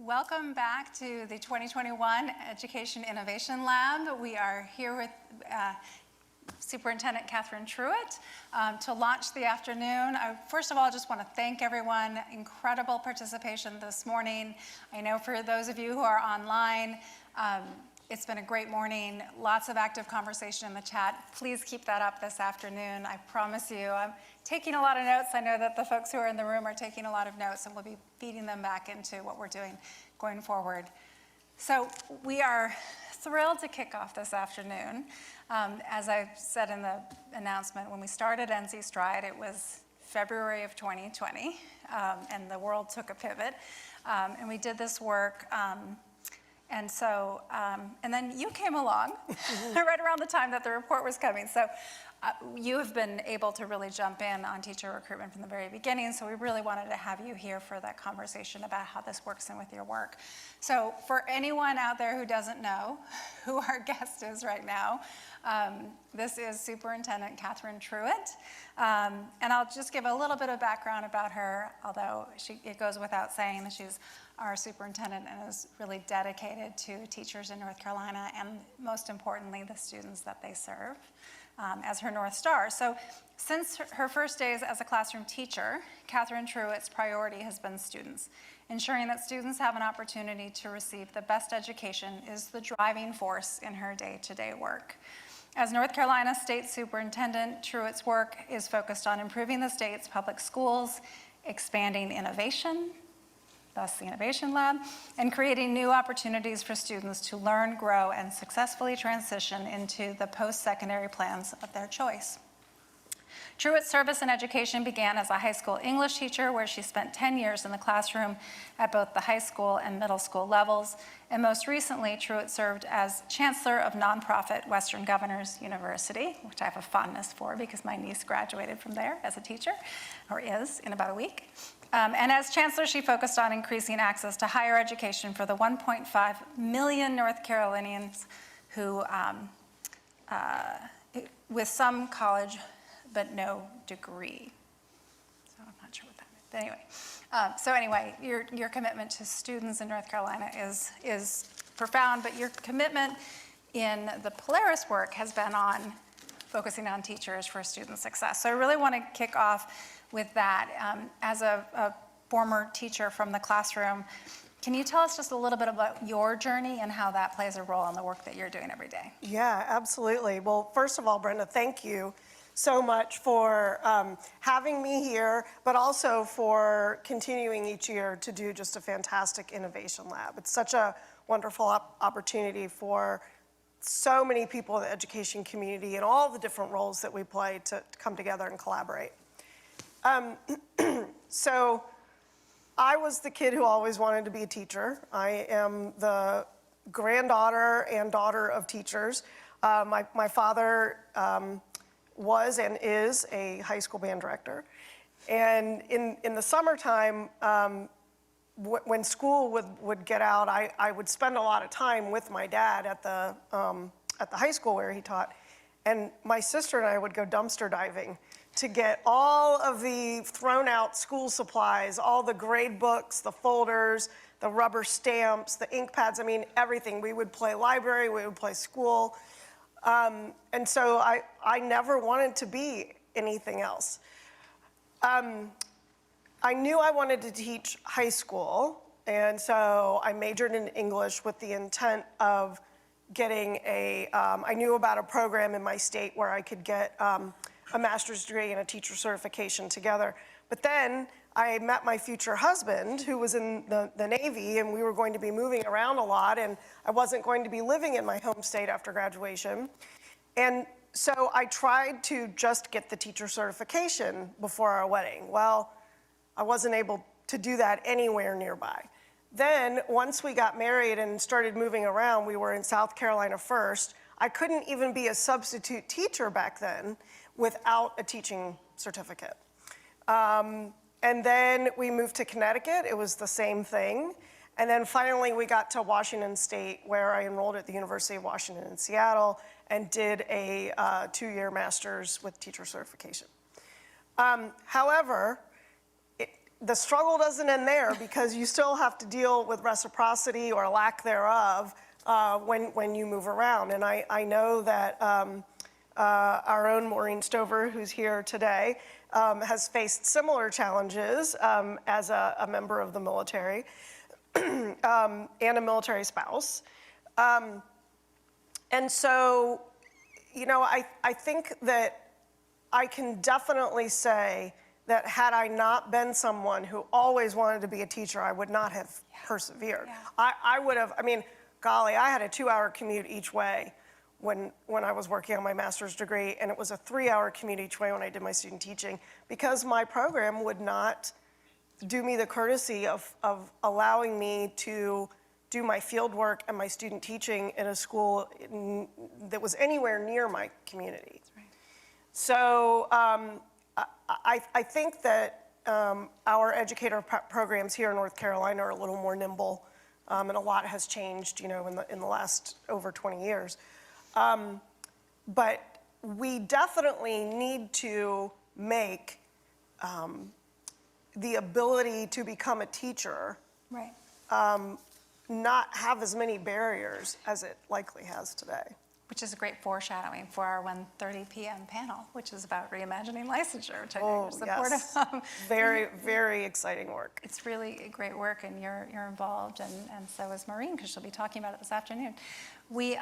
Welcome back to the 2021 Education Innovation Lab. We are here with Superintendent Catherine Truitt to launch the afternoon. First of all, I just want to thank everyone. Incredible participation this morning. I know for those of you who are online, it's been a great morning. Lots of active conversation in the chat. Please keep that up this afternoon. I promise you. I'm taking a lot of notes. I know that the folks who are in the room are taking a lot of notes, and we'll be feeding them back into what we're doing going forward. So we are thrilled to kick off this afternoon. As I said in the announcement, when we started NC Stride, it was February of 2020, and the world took a pivot. And we did this work. And then you came along right around the time that the report was coming. So you have been able to really jump in on teacher recruitment from the very beginning. So we really wanted to have you here for that conversation about how this works in with your work. So for anyone out there who doesn't know who our guest is right now, this is Superintendent Catherine Truitt. And I'll just give a little bit of background about her, although it goes without saying that she's our superintendent and is really dedicated to teachers in North Carolina and, most importantly, the students that they serve as her North Star. So since her first days as a classroom teacher, Catherine Truitt's priority has been students. Ensuring that students have an opportunity to receive the best education is the driving force in her day-to-day work. As North Carolina State Superintendent, Truitt's work is focused on improving the state's public schools, expanding innovation, thus the Innovation Lab, and creating new opportunities for students to learn, grow, and successfully transition into the post-secondary plans of their choice. Truitt's service in education began as a high school English teacher, where she spent 10 years in the classroom at both the high school and middle school levels. And most recently, Truitt served as chancellor of nonprofit Western Governors University, which I have a fondness for because my niece graduated from there as a teacher, or is in about a week. And as chancellor, she focused on increasing access to higher education for the 1.5 million North Carolinians who, with some college but no degree. So I'm not sure what that means. But anyway, your commitment to students in North Carolina is profound, but your commitment in the Polaris work has been on focusing on teachers for student success. So I really want to kick off with that. As a former teacher from the classroom, can you tell us just a little bit about your journey and how that plays a role in the work that you're doing every day? Yeah, absolutely. Well, first of all, Brenda, thank you so much for having me here, but also for continuing each year to do just a fantastic innovation lab. It's such a wonderful opportunity for so many people in the education community and all the different roles that we play to come together and collaborate. So I was the kid who always wanted to be a teacher. I am the granddaughter and daughter of teachers. My father was and is a high school band director. And in the summertime, when school would get out, I would spend a lot of time with my dad at the high school where he taught. And my sister and I would go dumpster diving to get all of the thrown out school supplies, all the grade books, the folders, the rubber stamps, the ink pads, I mean, everything. We would play library, we would play school. And so I never wanted to be anything else. I knew I wanted to teach high school, and so I majored in English with the intent of getting I knew about a program in my state where I could get a master's degree and a teacher certification together. But then I met my future husband, who was in the Navy, and we were going to be moving around a lot, and I wasn't going to be living in my home state after graduation. And so I tried to just get the teacher certification before our wedding. Well, I wasn't able to do that anywhere nearby. Then, once we got married and started moving around, we were in South Carolina first. I couldn't even be a substitute teacher back then without a teaching certificate. And then we moved to Connecticut. It was the same thing. And then finally we got to Washington State, where I enrolled at the University of Washington in Seattle and did a 2-year master's with teacher certification. However, the struggle doesn't end there because you still have to deal with reciprocity or lack thereof when you move around. And I know that our own Maureen Stover, who's here today, has faced similar challenges as a member of the military and a military spouse. And so, you know, I think that I can definitely say that had I not been someone who always wanted to be a teacher, I would not have persevered. Yeah. I would have, I mean, golly, I had a 2-hour commute each way when I was working on my master's degree, and it was a 3-hour commute each way when I did my student teaching, because my program would not do me the courtesy of allowing me to do my field work and my student teaching in a school that was anywhere near my community. That's right. So I think that our educator programs here in North Carolina are a little more nimble, and a lot has changed, you know, in the last over 20 years. But we definitely need to make the ability to become a teacher Right. not have as many barriers as it likely has today. Which is a great foreshadowing for our 1:30 p.m. panel, which is about reimagining licensure, which I know you're supportive of. Very, very exciting work. It's really great work, and you're involved, and so is Maureen, because she'll be talking about it this afternoon. We,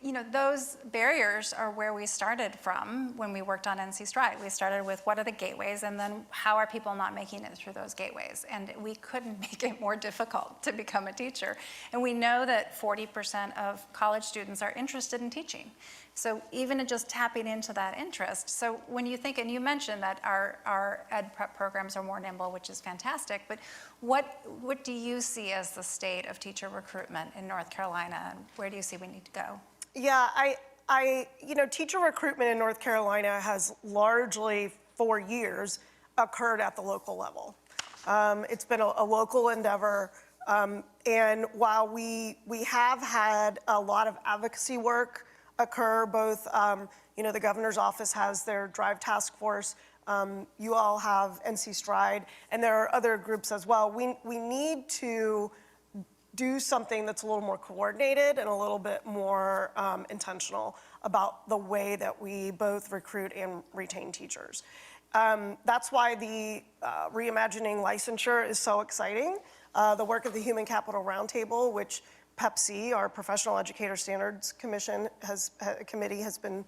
you know, those barriers are where we started from when we worked on NC Stride. We started with what are the gateways, and then how are people not making it through those gateways? And we couldn't make it more difficult to become a teacher. And we know that 40% of college students are interested in teaching. So even in just tapping into that interest. So when you think, and you mentioned that our ed prep programs are more nimble, which is fantastic, but what do you see as the state of teacher recruitment in North Carolina, and where do you see we need to go? Yeah, you know, teacher recruitment in North Carolina has largely, for years, occurred at the local level. It's been a local endeavor, and while we have had a lot of advocacy work occur, both, you know, the governor's office has their Drive Task Force, you all have NC Stride, and there are other groups as well. We need to do something that's a little more coordinated and a little bit more intentional about the way that we both recruit and retain teachers. That's why the reimagining licensure is so exciting. The work of the Human Capital Roundtable, which PEPC, our Professional Educator Standards Committee has been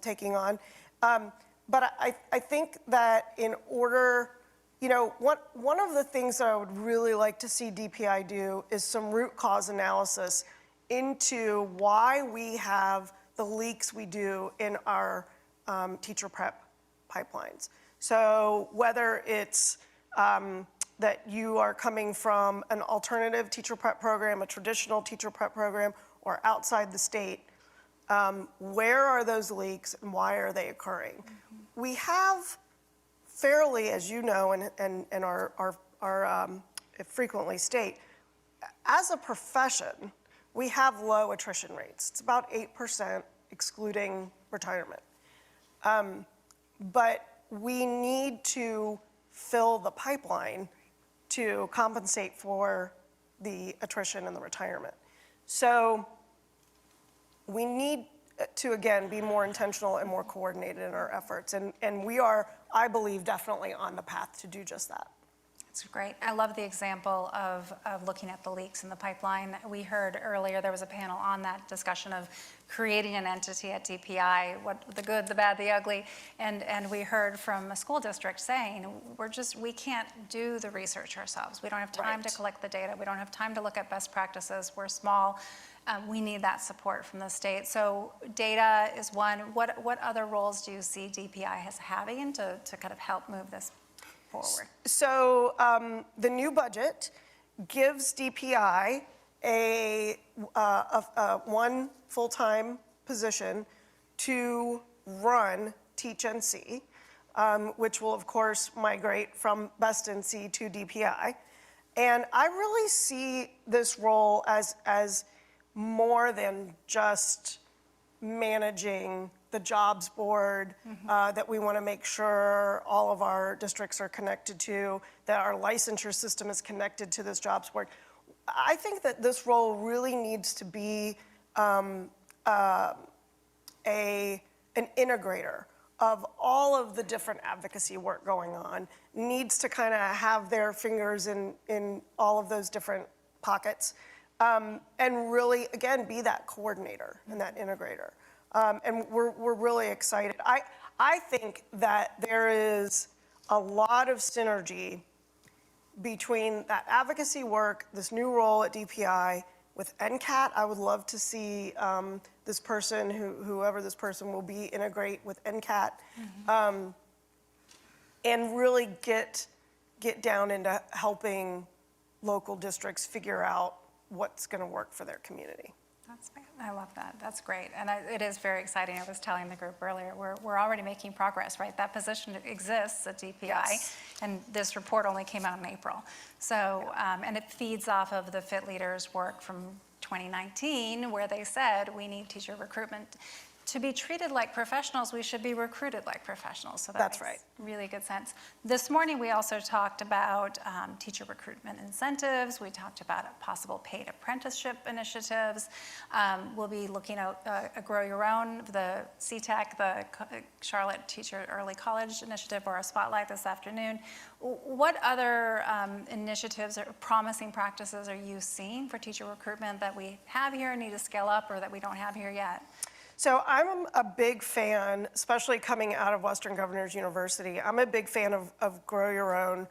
taking on. But I think that in order, you know, one of the things that I would really like to see DPI do is some root cause analysis into why we have the leaks we do in our teacher prep pipelines. So whether it's that you are coming from an alternative teacher prep program, a traditional teacher prep program, or outside the state, where are those leaks and why are they occurring? Mm-hmm. We have fairly, as you know, and are frequently state, as a profession, we have low attrition rates. It's about 8%, excluding retirement. But we need to fill the pipeline to compensate for the attrition and the retirement. So we need to, again, be more intentional and more coordinated in our efforts. And we are, I believe, definitely on the path to do just that. That's great. I love the example of looking at the leaks in the pipeline. We heard earlier there was a panel on that discussion of creating an entity at DPI, what the good, the bad, the ugly, and we heard from a school district saying we can't do the research ourselves. We don't have time to collect the data. We don't have time to look at best practices. We're small. We need that support from the state. So data is one. What other roles do you see DPI as having to kind of help move this forward? So the new budget gives DPI a one full-time position to run Teach NC, which will of course migrate from Best NC to DPI. And I really see this role as more than just managing the jobs board that we want to make sure all of our districts are connected to, that our licensure system is connected to this jobs board. I think that this role really needs to be an integrator of all of the different advocacy work going on, needs to kind of have their fingers in all of those different pockets, and really, again, be that coordinator and that integrator. And we're really excited. I think that there is a lot of synergy between that advocacy work, this new role at DPI, with NCAT. I would love to see this person, whoever this person will be, integrate with NCAT, and really get down into helping local districts figure out what's going to work for their community. I love that. That's great. And it is very exciting. I was telling the group earlier, we're already making progress, right? That position exists at DPI, Yes. and this report only came out in April. So, and it feeds off of the Fit Leaders work from 2019, where they said we need teacher recruitment. To be treated like professionals, we should be recruited like professionals. So That's makes right. really good sense. This morning, we also talked about teacher recruitment incentives. We talked about possible paid apprenticeship initiatives. We'll be looking at Grow Your Own, the CTEC, the Charlotte Teacher Early College Initiative, or a spotlight this afternoon. What other initiatives or promising practices are you seeing for teacher recruitment that we have here and need to scale up, or that we don't have here yet? So I'm a big fan, especially coming out of Western Governors University, I'm a big fan of Grow Your Own,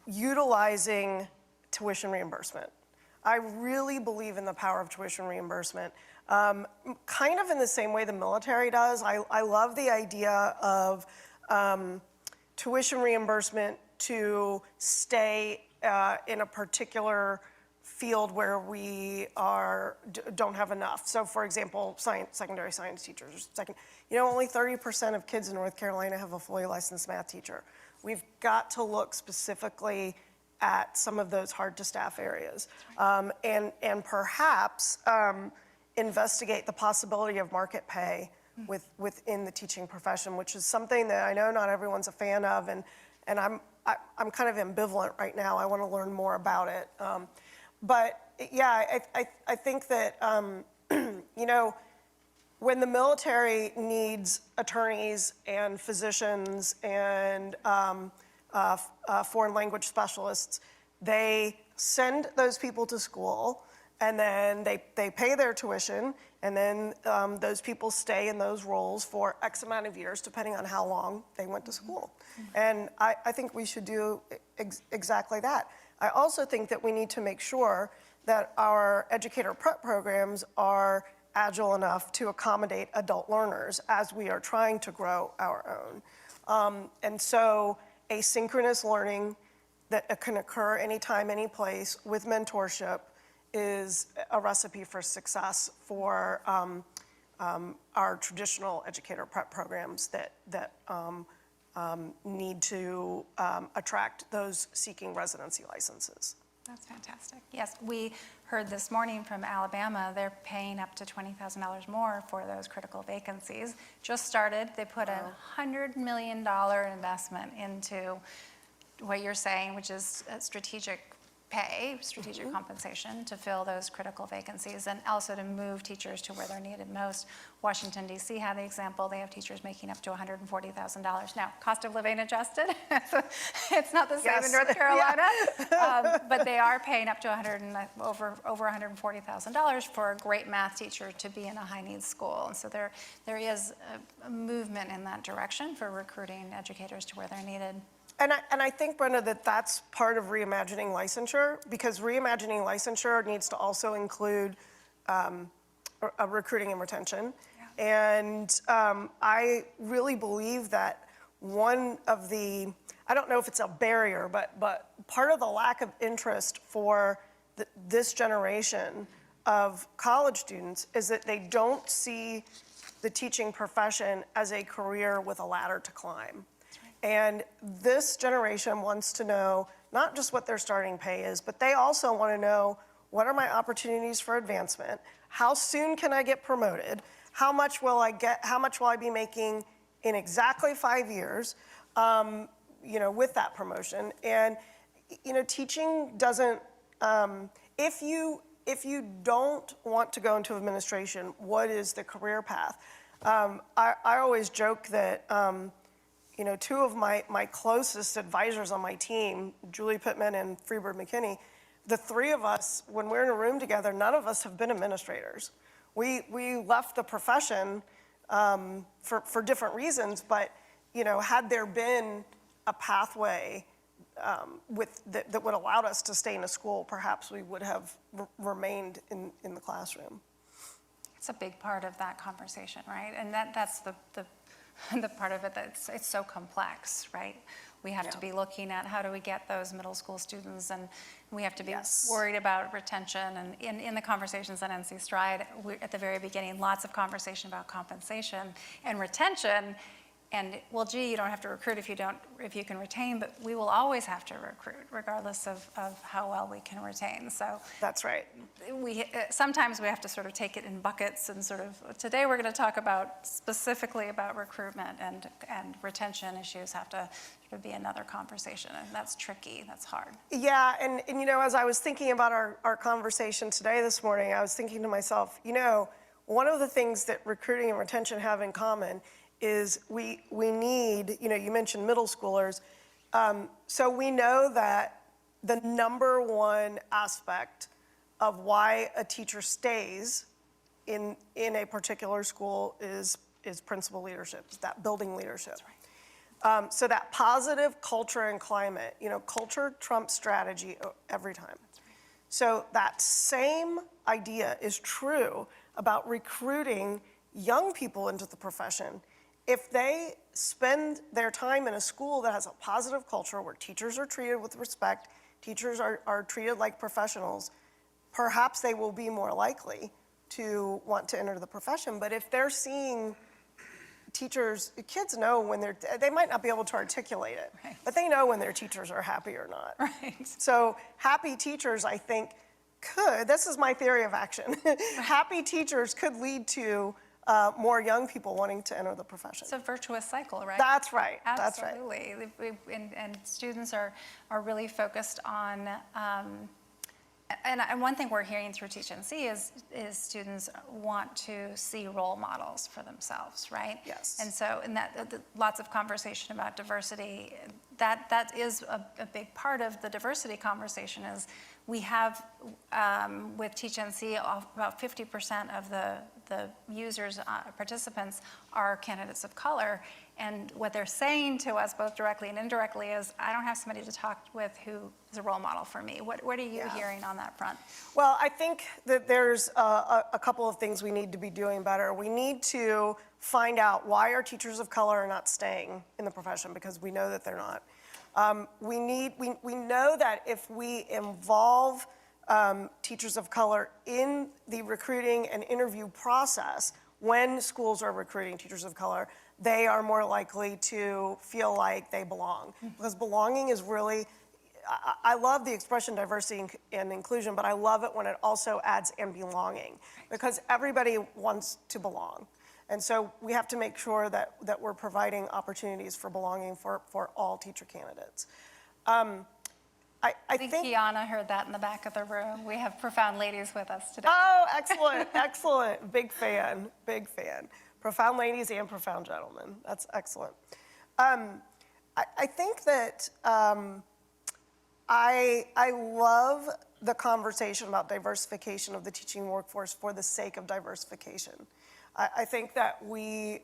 utilizing tuition reimbursement. I really believe in the power of tuition reimbursement, kind of in the same way the military does. I love the idea of tuition reimbursement to stay in a particular field where we don't have enough. So for example, secondary science teachers. Only 30% of kids in North Carolina have a fully licensed math teacher. We've got to look specifically at some of those hard to staff areas, and perhaps investigate the possibility of market pay within the teaching profession, which is something that I know not everyone's a fan of, and I'm kind of ambivalent right now. I want to learn more about it. But yeah, I think that, when the military needs attorneys and physicians and foreign language specialists, they send those people to school, and then they pay their tuition, and then those people stay in those roles for X amount of years, depending on how long they went to school. And I think we should do exactly that. I also think that we need to make sure that our educator prep programs are agile enough to accommodate adult learners as we are trying to grow our own. And so asynchronous learning that can occur anytime, any place with mentorship is a recipe for success for our traditional educator prep programs that need to attract those seeking residency licenses. That's fantastic. Yes, we heard this morning from Alabama, they're paying up to $20,000 more for those critical vacancies. Just started, they put a $100 million investment into what you're saying, which is a strategic pay, strategic compensation to fill those critical vacancies, and also to move teachers to where they're needed most. Washington, D.C. had the example. They have teachers making up to $140,000. Now, cost of living adjusted, it's not the same Yes. in North Carolina, but they are paying up to over $140,000 for a great math teacher to be in a high-needs school. And so there is a movement in that direction for recruiting educators to where they're needed. And I think, Brenda, that's part of reimagining licensure, because reimagining licensure needs to also include recruiting and retention. Yeah. And I really believe that one of the, I don't know if it's a barrier, but part of the lack of interest for this generation of college students is that they don't see the teaching profession as a career with a ladder to climb. And this generation wants to know not just what their starting pay is, but they also want to know, what are my opportunities for advancement? How soon can I get promoted? how much will I get, how much will I be making in exactly 5 years, with that promotion. And, teaching doesn't, if you don't want to go into administration, what is the career path? I always joke that, two of my closest advisors on my team, Julie Pittman and Freebird McKinney, the three of us, when we're in a room together, none of us have been administrators. We left the profession for different reasons, but had there been a pathway that would allow us to stay in a school, perhaps we would have remained in the classroom. It's a big part of that conversation, right? And that's the part of it that's it's so complex, right? We have to be looking at how do we get those middle school students, and we have to be worried about retention. And in the conversations on NC Stride, at the very beginning, lots of conversation about compensation and retention. And well, gee, you don't have to recruit if you can retain, but we will always have to recruit, regardless of how well we can retain. So that's right. Sometimes we have to sort of take it in buckets and sort of, today we're going to talk specifically about recruitment, and retention issues have to sort of be another conversation, and that's tricky, that's hard. Yeah, and as I was thinking about our conversation today this morning, I was thinking to myself, one of the things that recruiting and retention have in common is we need, you mentioned middle schoolers, so we know that the number one aspect of why a teacher stays in a particular school is principal leadership, is that building leadership. That's right. So that positive culture and climate, culture trumps strategy every time. That's right. So that same idea is true about recruiting young people into the profession. If they spend their time in a school that has a positive culture where teachers are treated with respect, teachers are treated like professionals, perhaps they will be more likely to want to enter the profession. But if they're seeing kids know when they might not be able to articulate it, right, but they know when their teachers are happy or not. Right. So happy teachers, I think, this is my theory of action, happy teachers could lead to more young people wanting to enter the profession. It's a virtuous cycle, right? That's right. Absolutely. That's right. And students are really focused on, and one thing we're hearing through Teach NC is students want to see role models for themselves, right? Yes. And so, lots of conversation about diversity. That is a big part of the diversity conversation. Is we have with Teach NC about 50% of the users, participants, are candidates of color. And what they're saying to us, both directly and indirectly, is I don't have somebody to talk with who is a role model for me. What are you hearing on that front? Well, I think that there's a couple of things we need to be doing better. We need to find out why our teachers of color are not staying in the profession, because we know that they're not. We know that if we involve teachers of color in the recruiting and interview process, when schools are recruiting teachers of color, they are more likely to feel like they belong. Because belonging is really, I love the expression diversity and inclusion, but I love it when it also adds and belonging, because everybody wants to belong. And so we have to make sure that we're providing opportunities for belonging for all teacher candidates. I think Kiana heard that in the back of the room. We have profound ladies with us today. Oh, excellent, excellent. Big fan, big fan. Profound ladies and profound gentlemen. That's excellent. I think that I love the conversation about diversification of the teaching workforce for the sake of diversification. I think that we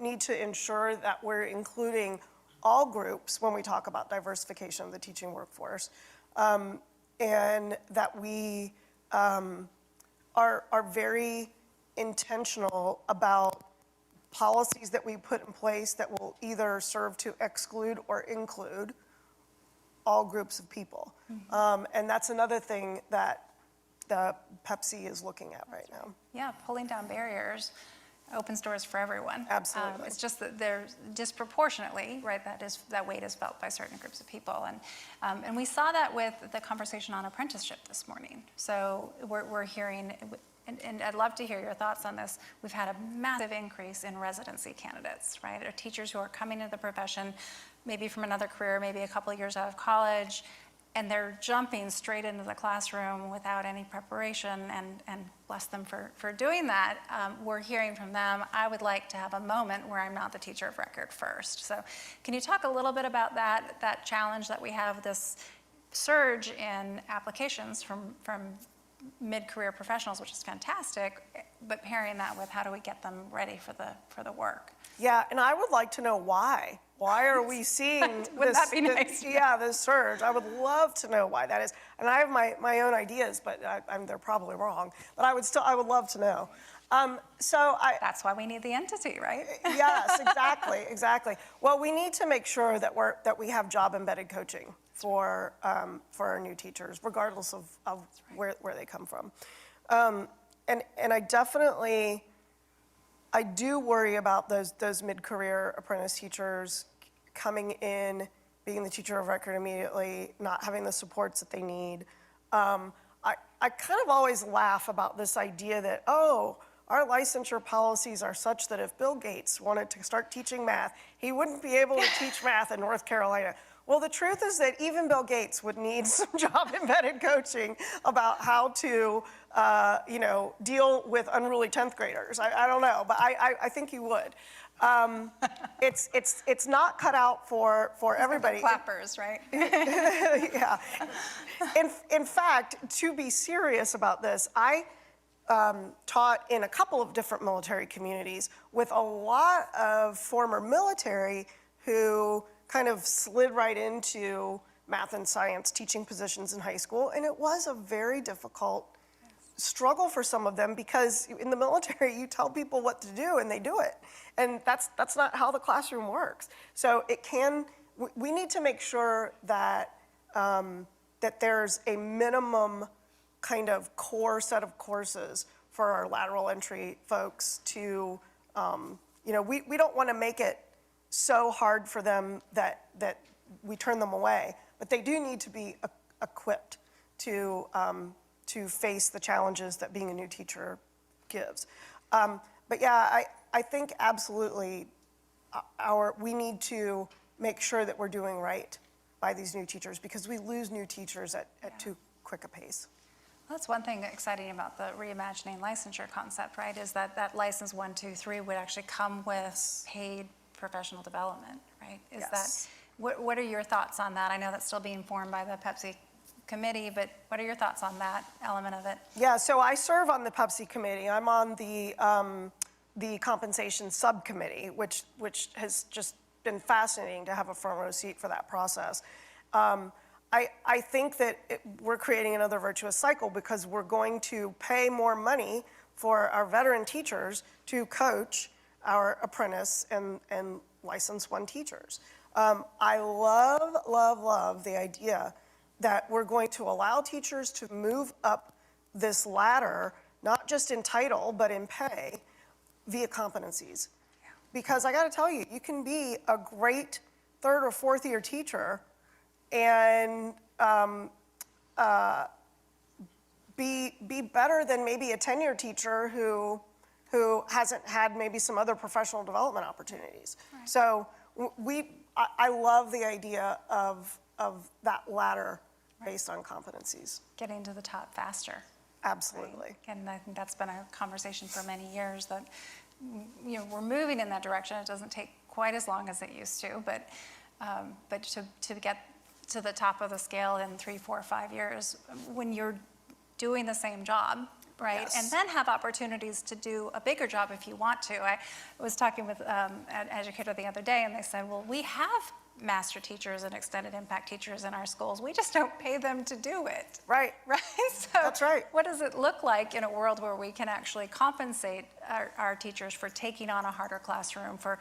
need to ensure that we're including all groups when we talk about diversification of the teaching workforce, and that we are very intentional about policies that we put in place that will either serve to exclude or include all groups of people. And that's another thing that the Pepsi is looking at right now. Yeah, pulling down barriers. opens doors for everyone. Absolutely. It's just that there's disproportionately, right, that weight is felt by certain groups of people. And we saw that with the conversation on apprenticeship this morning. So we're hearing, and I'd love to hear your thoughts on this. We've had a massive increase in residency candidates, right? There are teachers who are coming into the profession, maybe from another career, maybe a couple of years out of college, and they're jumping straight into the classroom without any preparation, and bless them for doing that. We're hearing from them, I would like to have a moment where I'm not the teacher of record first. So can you talk a little bit about that challenge that we have, this surge in applications from mid-career professionals, which is fantastic, but pairing that with how do we get them ready for the work? Yeah, and I would like to know why. Why are we seeing Wouldn't that be nice? this surge? I would love to know why that is. And I have my own ideas, but they're probably wrong. But I would love to know. That's why we need the entity, right? Yes, exactly. Well, we need to make sure that we have job-embedded coaching for our new teachers, regardless of where they come from. And I do worry about those mid-career apprentice teachers coming in, being the teacher of record immediately, not having the supports that they need. I kind of always laugh about this idea that, oh, our licensure policies are such that if Bill Gates wanted to start teaching math, he wouldn't be able to teach math in North Carolina. Well, the truth is that even Bill Gates would need some job-embedded coaching about how to, deal with unruly 10th graders. I don't know, but I think he would. It's not cut out for everybody. Clappers, right? Yeah. In fact, to be serious about this, I taught in a couple of different military communities with a lot of former military who kind of slid right into math and science teaching positions in high school, and it was a very difficult struggle for some of them, because in the military you tell people what to do and they do it, and that's not how the classroom works. So we need to make sure that that there's a minimum kind of core set of courses for our lateral entry folks to, we don't want to make it so hard for them that we turn them away, but they do need to be equipped to face the challenges that being a new teacher gives. But yeah, I think absolutely we need to make sure that we're doing right by these new teachers, because we lose new teachers at too quick a pace. Well, that's one thing exciting about the reimagining licensure concept, right, is that license 1, 2, 3 would actually come with paid professional development, right? Yes. What are your thoughts on that? I know that's still being formed by the Pepsi committee, but what are your thoughts on that element of it? Yeah, so I serve on the Pepsi committee. I'm on the compensation subcommittee, which has just been fascinating to have a front row seat for that process. I think that we're creating another virtuous cycle, because we're going to pay more money for our veteran teachers to coach our apprentice and license 1 teachers. I love the idea that we're going to allow teachers to move up this ladder, not just in title, but in pay, via competencies. Yeah. Because I got to tell you, you can be a great 3rd or 4th year teacher and be better than maybe a 10-year teacher who hasn't had maybe some other professional development opportunities. Right. So I love the idea of that ladder based on competencies. Getting to the top faster. Absolutely. Right? And I think that's been a conversation for many years, that we're moving in that direction. It doesn't take quite as long as it used to, but to get to the top of the scale in 3, 4, 5 years, when you're doing the same job, right? Yes. And then have opportunities to do a bigger job if you want to. I was talking with an educator the other day, and they said, well, we have master teachers and extended impact teachers in our schools. We just don't pay them to do it. Right. Right? So that's right. What does it look like in a world where we can actually compensate our teachers for taking on a harder classroom, for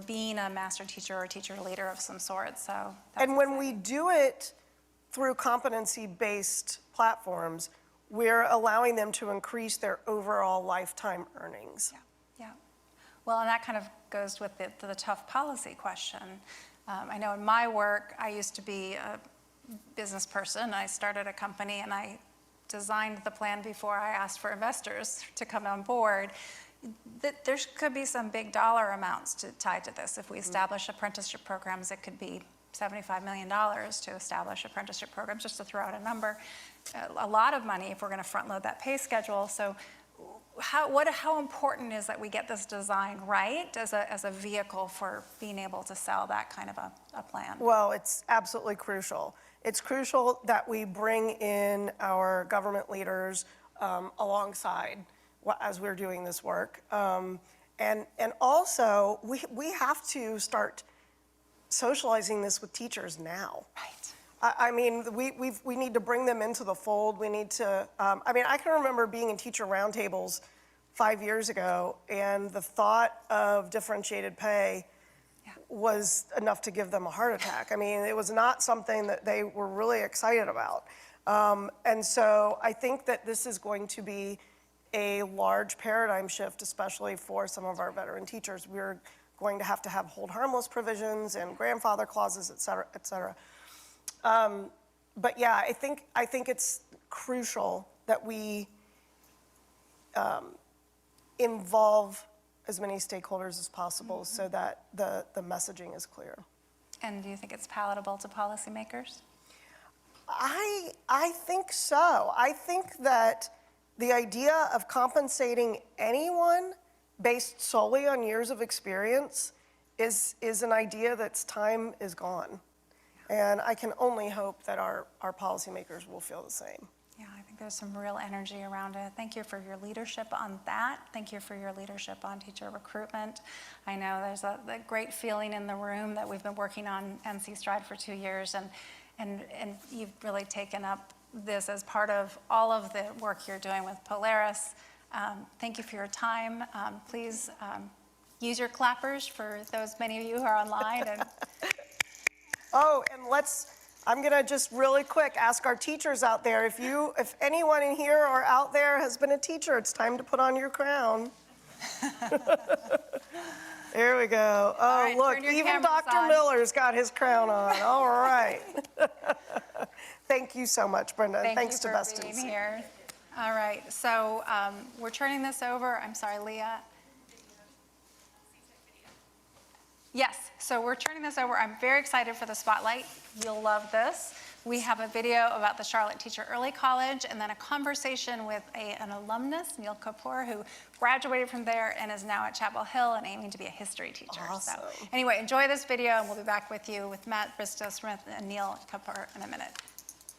being a master teacher or a teacher leader of some sort? So and when we do it through competency-based platforms, we're allowing them to increase their overall lifetime earnings. Yeah. Well, and that kind of goes with the tough policy question. I know in my work, I used to be a business person. I started a company and I designed the plan before I asked for investors to come on board. There could be some big dollar amounts tied to this. If we establish apprenticeship programs, it could be $75 million to establish apprenticeship programs, just to throw out a number. A lot of money if we're going to front load that pay schedule. So how important is that we get this design right as a vehicle for being able to sell that kind of a plan? Well, it's absolutely crucial. It's crucial that we bring in our government leaders alongside as we're doing this work. And also, we have to start socializing this with teachers now. Right. I mean, we need to bring them into the fold. We need to, I mean, I can remember being in teacher roundtables 5 years ago, and the thought of differentiated pay was enough to give them a heart attack. I mean, it was not something that they were really excited about. And so I think that this is going to be a large paradigm shift, especially for some of our veteran teachers. We're going to have hold harmless provisions and grandfather clauses, et cetera, et cetera. But yeah, I think it's crucial that we involve as many stakeholders as possible so that the messaging is clear. And do you think it's palatable to policymakers? I think so. I think that the idea of compensating anyone based solely on years of experience is an idea that's time is gone. And I can only hope that our policymakers will feel the same. Yeah, I think there's some real energy around it. Thank you for your leadership on that. Thank you for your leadership on teacher recruitment. I know there's a great feeling in the room that we've been working on NC Stride for 2 years, and you've really taken up this as part of all of the work you're doing with Polaris. Thank you for your time. Please use your clappers for those many of you who are online. And oh, and I'm gonna just really quick ask our teachers out there, if anyone in here or out there has been a teacher, it's time to put on your crown. There we go. Oh, right, look, even Dr. Miller's got his crown on. All right. Thank you so much, Brenda. Thanks to Best being here. All right, so we're turning this over. I'm sorry, Leah. Yes, so we're turning this over. I'm very excited for the spotlight. You'll love this. We have a video about the Charlotte Teacher Early College, and then a conversation with an alumnus, Neil Kapoor, who graduated from there and is now at Chapel Hill and aiming to be a history teacher. Awesome. So anyway, enjoy this video, and we'll be back with you with Matt Bristow-Smith and Neil Kapoor in a minute.